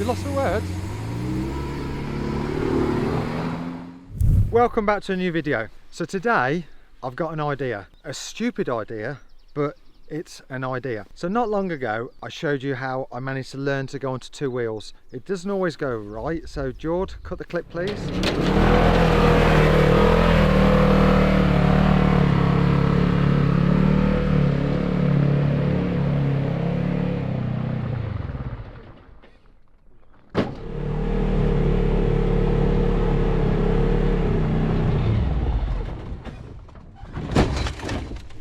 You lost for words? Welcome back to a new video. So today I've got an idea, a stupid idea, but it's an idea. So not long ago I showed you how I managed to learn to go onto two wheels. It doesn't always go right, so George, cut the clip please.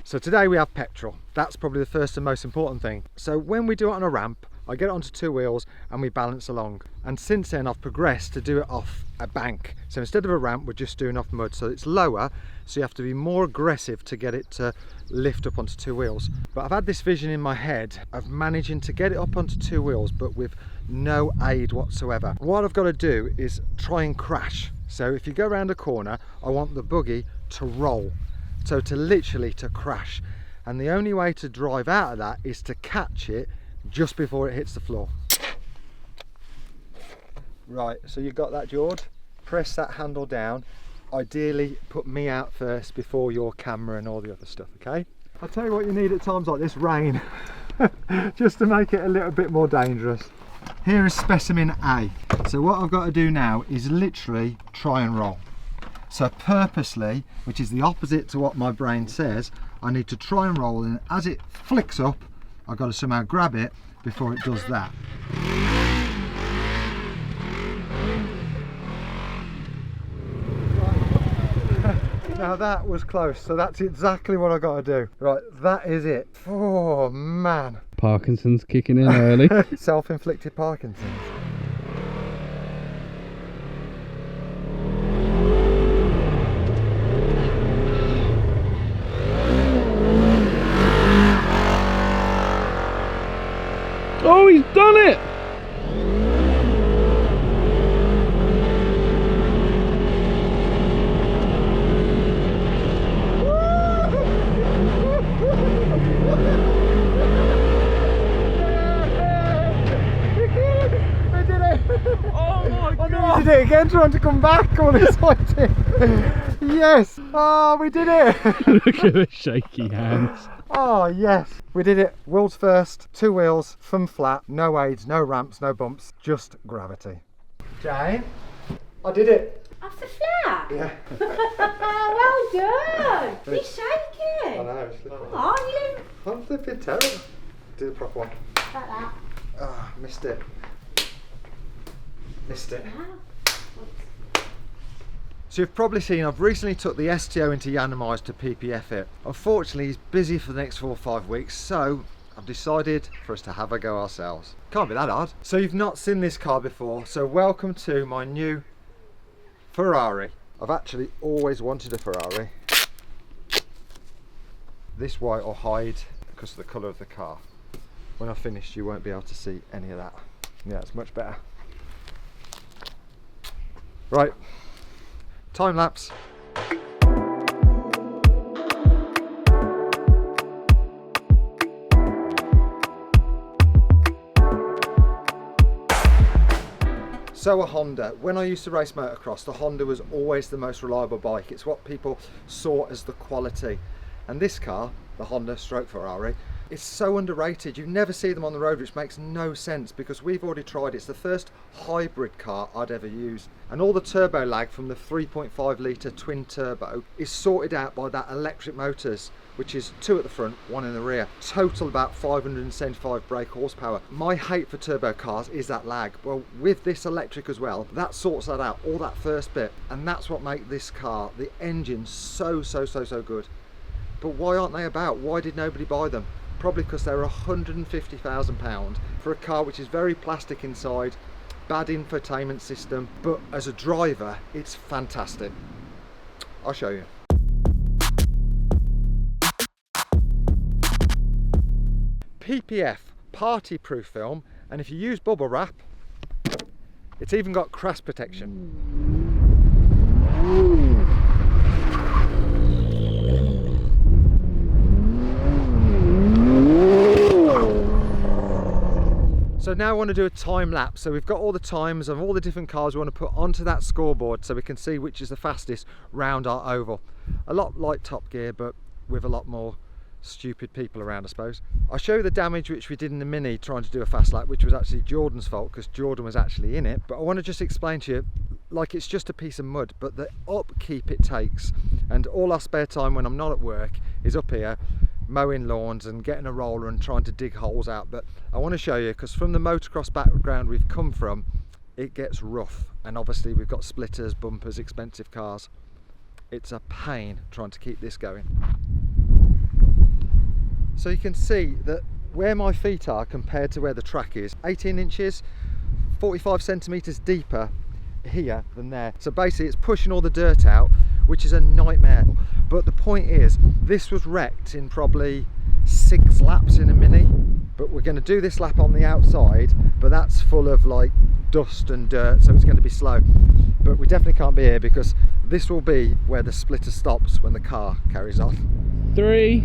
So today we have petrol. That's probably the first and most important thing. So when we do it on a ramp, I get it onto two wheels and we balance along. And since then I've progressed to do it off a bank. So instead of a ramp, we're just doing off mud. So it's lower, so you have to be more aggressive to get it to lift up onto two wheels. But I've had this vision in my head of managing to get it up onto two wheels, but with no aid whatsoever. What I've got to do is try and crash. So if you go around a corner, I want the buggy to roll. So to literally to crash, and the only way to drive out of that is to catch it just before it hits the floor. Right, so you got that, George? Press that handle down. Ideally put me out first before your camera and all the other stuff, okay? I'll tell you what you need at times like this, rain, just to make it a little bit more dangerous. Here is specimen A. So what I've got to do now is literally try and roll. So purposely, which is the opposite to what my brain says, I need to try and roll, and as it flicks up, I've got to somehow grab it before it does that. Now that was close, so that's exactly what I got to do. Right, that is it. Oh man. Parkinson's kicking in early. Self-inflicted Parkinson's. Oh, he's done it! I did it! Oh my God! I did it again, trying to come back all excited. Yes! Oh, we did it! Look at the shaky hands. Oh yes, we did it. World's first, two wheels, from flat, no aids, no ramps, no bumps, just gravity. Jane, I did it. Off the flat? Yeah. Well done. You're shaking. I know. Oh, you I'm flipping terrible. Do the proper one. like that. Ah, missed it. Missed it. Wow. So you've probably seen I've recently took the STO into Yanomais to PPF it. Unfortunately he's busy for the next 4 or 5 weeks, so I've decided for us to have a go ourselves. Can't be that hard. So you've not seen this car before, so welcome to my new Ferrari. I've actually always wanted a Ferrari. This white will hide because of the colour of the car. When I've finished you won't be able to see any of that. Yeah, it's much better. Right. Time lapse. So a Honda. When I used to race motocross, the Honda was always the most reliable bike. It's what people saw as the quality. And this car, the Honda stroke Ferrari, is so underrated. You never see them on the road, which makes no sense because we've already tried it. It's the first hybrid car I'd ever used. And all the turbo lag from the 3.5 litre twin turbo is sorted out by that electric motors, which is 2 at the front, 1 in the rear. Total about 575 brake horsepower. My hate for turbo cars is that lag. Well, with this electric as well, that sorts that out, all that first bit. And that's what makes this car, the engine, so good. But why aren't they about? Why did nobody buy them? Probably because they're £150,000 for a car which is very plastic inside, bad infotainment system, but as a driver it's fantastic. I'll show you. PPF, party proof film, and if you use bubble wrap, it's even got crash protection. So So now I want to do a time lapse. So we've got all the times of all the different cars we want to put onto that scoreboard so we can see which is the fastest round our oval. A lot like Top Gear, but with a lot more stupid people around, I suppose. I'll show you the damage which we did in the Mini trying to do a fast lap, which was actually Jordan's fault because Jordan was actually in it. But I want to just explain to you, like, it's just a piece of mud, but the upkeep it takes, and all our spare time when I'm not at work is up here mowing lawns and getting a roller and trying to dig holes out. But I want to show you, because from the motocross background we've come from, it gets rough, and obviously we've got splitters, bumpers, expensive cars. It's a pain trying to keep this going. So you can see that where my feet are compared to where the track is, 18 inches, 45 centimetres deeper here than there. So basically it's pushing all the dirt out, which is a nightmare. But the point is, this was wrecked in probably 6 laps in a Mini. But we're going to do this lap on the outside, but that's full of like dust and dirt, so it's going to be slow. But we definitely can't be here because this will be where the splitter stops when the car carries on. 3,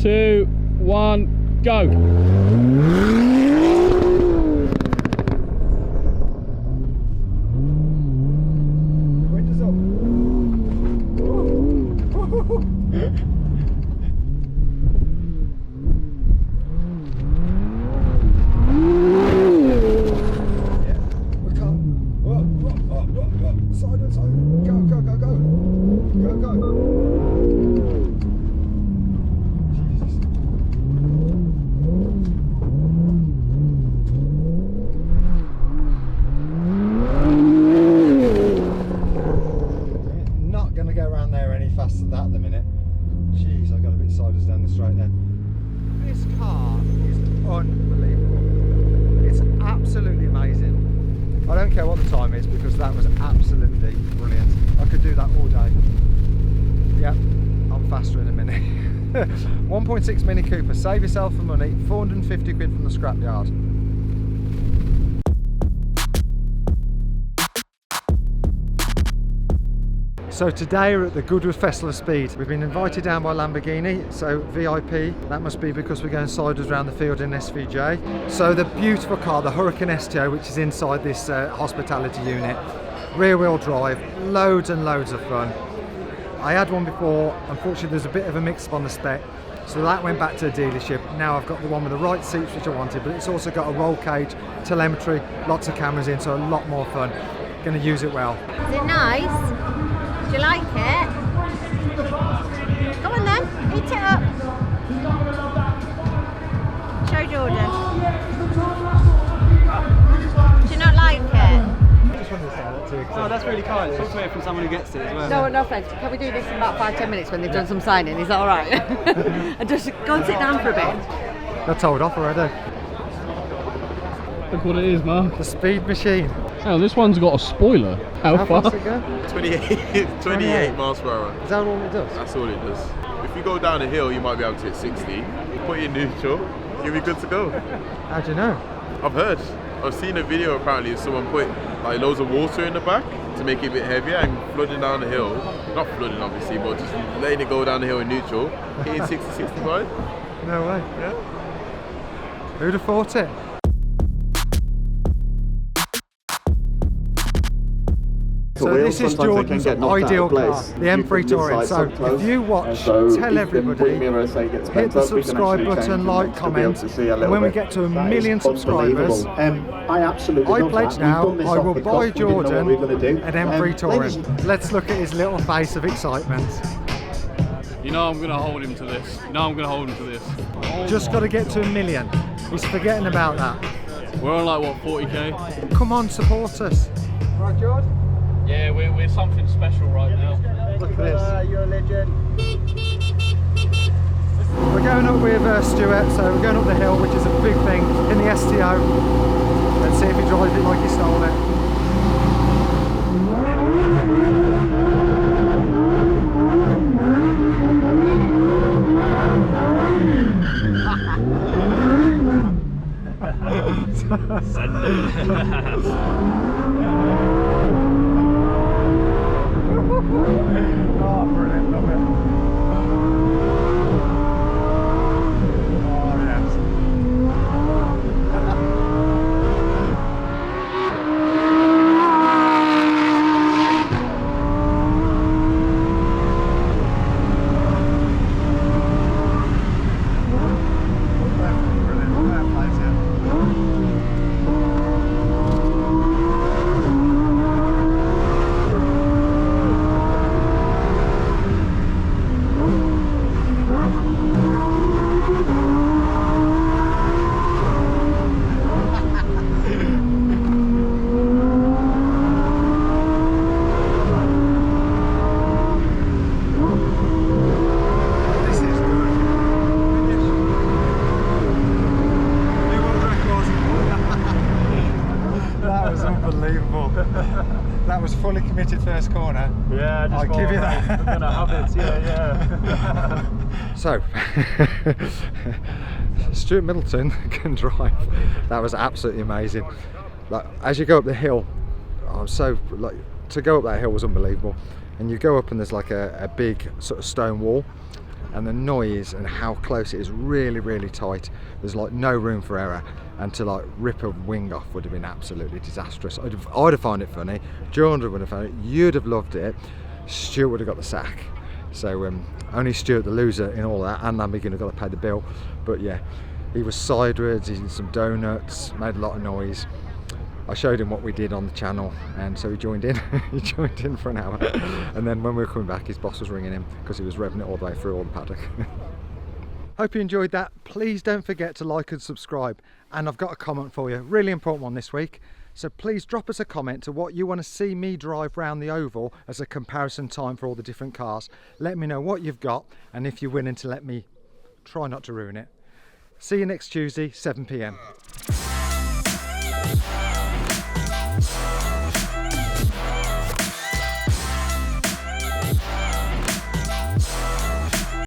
2, 1, go! Windows up. Yeah, we can't. Side on side. Go, go, go, go. Go, go. Not going to go around there any faster than that at the minute. Jeez, I got a bit sideways down the straight there. This car is unbelievable. It's absolutely amazing. I don't care what the time is because that was absolutely brilliant. I could do that all day. Yep, I'm faster in a Mini. 1.6 Mini Cooper, save yourself some money, 450 quid from the scrapyard. So today we're at the Goodwood Festival of Speed. We've been invited down by Lamborghini, so VIP. That must be because we're going sideways around the field in SVJ. So the beautiful car, the Hurricane STO, which is inside this hospitality unit. Rear wheel drive, loads and loads of fun. I had one before, unfortunately there's a bit of a mix up on the spec, so that went back to the dealership. Now I've got the one with the right seats which I wanted, but it's also got a roll cage, telemetry, lots of cameras in, so a lot more fun. Going to use it well. Is it nice? Do you like it? Come on then, eat it up. Show Jordan. Do you not like it? Oh, that's really kind. It's also from someone who gets it as well. No, no offence. Can we do this in about 5-10 minutes when they've done some signing? Is that alright? And just go and sit down for a bit. Got told off already. Look what it is, Mark. The speed machine. Oh, this one's got a spoiler. How far? fast it go? 28 miles per hour. Is that all it does? That's all it does. If you go down a hill, you might be able to hit 60. Put it in neutral, you'll be good to go. How do you know? I've heard. I've seen a video apparently of someone put like loads of water in the back to make it a bit heavier and flooding down the hill. Not flooding obviously, but just letting it go down the hill in neutral, hitting 60, 65. No way. Yeah. Who'd have thought it? So this is Jordan's ideal car, the M3 Touring. So if you watch, tell everybody, hit the subscribe button, like, comment, and when we get to 1 million subscribers, I pledge now I will buy Jordan an M3 Touring. Let's look at his little face of excitement. You know I'm going to hold him to this. You know I'm going to hold him to this. Just got to get to 1 million. He's forgetting about that. We're on like, what, 40k? Come on, support us. Right, Jordan? Yeah, we're something special right now. Look at this. You're a legend. We're going up with Stuart, so we're going up the hill, which is a big thing, in the STO. Let's see if he drives it like he stole it. Oh, brilliant, love it. Oh, yes. unbelievable. That was fully committed first corner. Yeah, I just I'll give you that. I'm gonna have it. Yeah. So, Stuart Middleton can drive. That was absolutely amazing. Like, as you go up the hill, to go up that hill was unbelievable. And you go up and there's like a big sort of stone wall, and the noise and how close it is really, really tight. There's like no room for error, and to like rip a wing off would have been absolutely disastrous. I'd have found it funny, Jordan would have found it, you'd have loved it, Stuart would have got the sack. So only Stuart the loser in all that, and Lamborghini have got to pay the bill. But yeah, he was sideways, eating some donuts, made a lot of noise. I showed him what we did on the channel, and so he joined in. He joined in for an hour, and then when we were coming back, his boss was ringing him because he was revving it all the way through all the paddock. Hope you enjoyed that. Please don't forget to like and subscribe. And I've got a comment for you, really important one this week. So please drop us a comment to what you want to see me drive round the oval as a comparison time for all the different cars. Let me know what you've got, and if you're willing to let me try not to ruin it. See you next Tuesday, 7 PM.